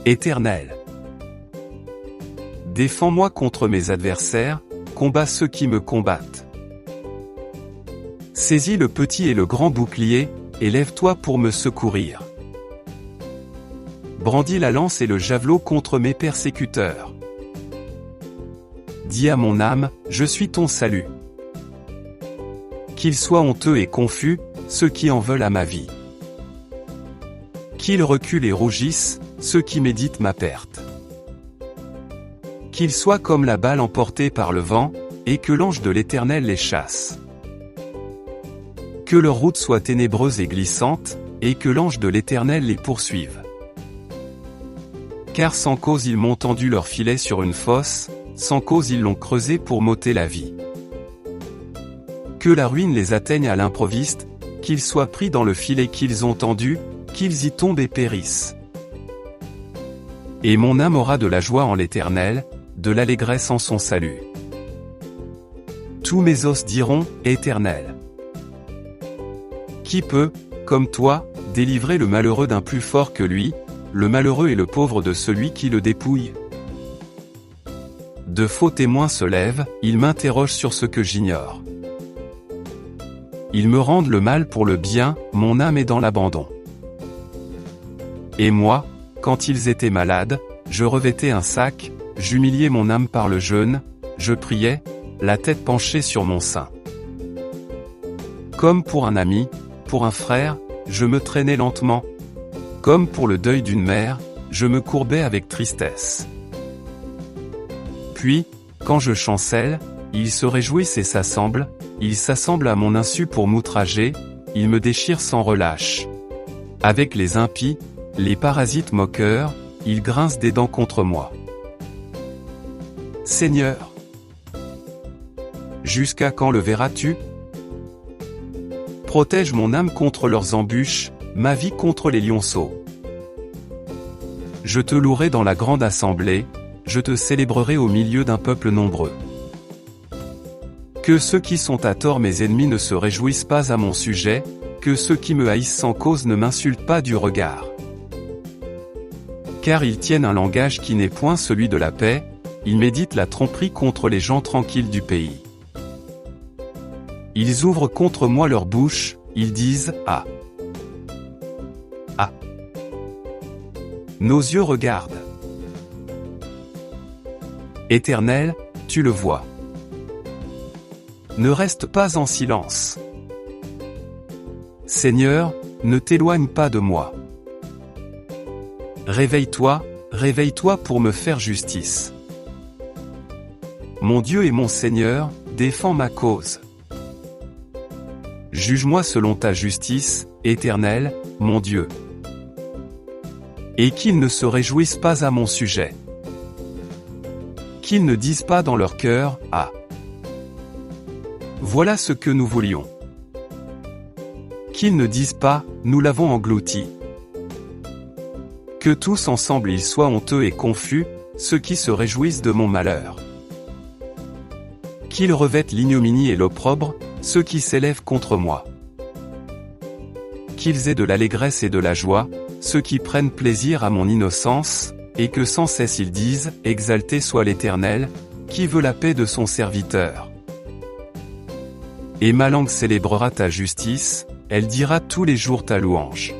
Éternel, défends-moi contre mes adversaires, combats ceux qui me combattent. Saisis le petit et le grand bouclier, et lève-toi pour me secourir. Brandis la lance et le javelot contre mes persécuteurs. Dis à mon âme, je suis ton salut. Qu'ils soient honteux et confus, ceux qui en veulent à ma vie. Qu'ils reculent et rougissent, ceux qui méditent ma perte. Qu'ils soient comme la balle emportée par le vent, et que l'ange de l'Éternel les chasse. Que leur route soit ténébreuse et glissante, et que l'ange de l'Éternel les poursuive. Car sans cause ils m'ont tendu leur filet sur une fosse, sans cause ils l'ont creusé pour m'ôter la vie. Que la ruine les atteigne à l'improviste, qu'ils soient pris dans le filet qu'ils ont tendu, qu'ils y tombent et périssent. Et mon âme aura de la joie en l'Éternel, de l'allégresse en son salut. Tous mes os diront, Éternel. Qui peut, comme toi, délivrer le malheureux d'un plus fort que lui, le malheureux et le pauvre de celui qui le dépouille? De faux témoins se lèvent, ils m'interrogent sur ce que j'ignore. Ils me rendent le mal pour le bien, mon âme est dans l'abandon. Et moi, quand ils étaient malades, je revêtais un sac, j'humiliais mon âme par le jeûne, je priais, la tête penchée sur mon sein. Comme pour un ami, pour un frère, je me traînais lentement. Comme pour le deuil d'une mère, je me courbais avec tristesse. Puis, quand je chancelle, ils se réjouissent et s'assemblent, ils s'assemblent à mon insu pour m'outrager, ils me déchirent sans relâche. Avec les impies, les parasites moqueurs, ils grincent des dents contre moi. Seigneur, jusqu'à quand le verras-tu? Protège mon âme contre leurs embûches, ma vie contre les lionceaux. Je te louerai dans la grande assemblée, je te célébrerai au milieu d'un peuple nombreux. Que ceux qui sont à tort mes ennemis ne se réjouissent pas à mon sujet, que ceux qui me haïssent sans cause ne m'insultent pas du regard. Car ils tiennent un langage qui n'est point celui de la paix, ils méditent la tromperie contre les gens tranquilles du pays. Ils ouvrent contre moi leur bouche, ils disent « Ah ! Ah ! » Nos yeux regardent. Éternel, tu le vois. Ne reste pas en silence. Seigneur, ne t'éloigne pas de moi. Réveille-toi, réveille-toi pour me faire justice. Mon Dieu et mon Seigneur, défends ma cause. Juge-moi selon ta justice, Éternel, mon Dieu. Et qu'ils ne se réjouissent pas à mon sujet. Qu'ils ne disent pas dans leur cœur, « Ah ! Voilà ce que nous voulions. » Qu'ils ne disent pas, « Nous l'avons englouti. » Que tous ensemble ils soient honteux et confus, ceux qui se réjouissent de mon malheur. Qu'ils revêtent l'ignominie et l'opprobre, ceux qui s'élèvent contre moi. Qu'ils aient de l'allégresse et de la joie, ceux qui prennent plaisir à mon innocence, et que sans cesse ils disent, « Exalté soit l'Éternel, qui veut la paix de son serviteur. » Et ma langue célébrera ta justice, elle dira tous les jours ta louange.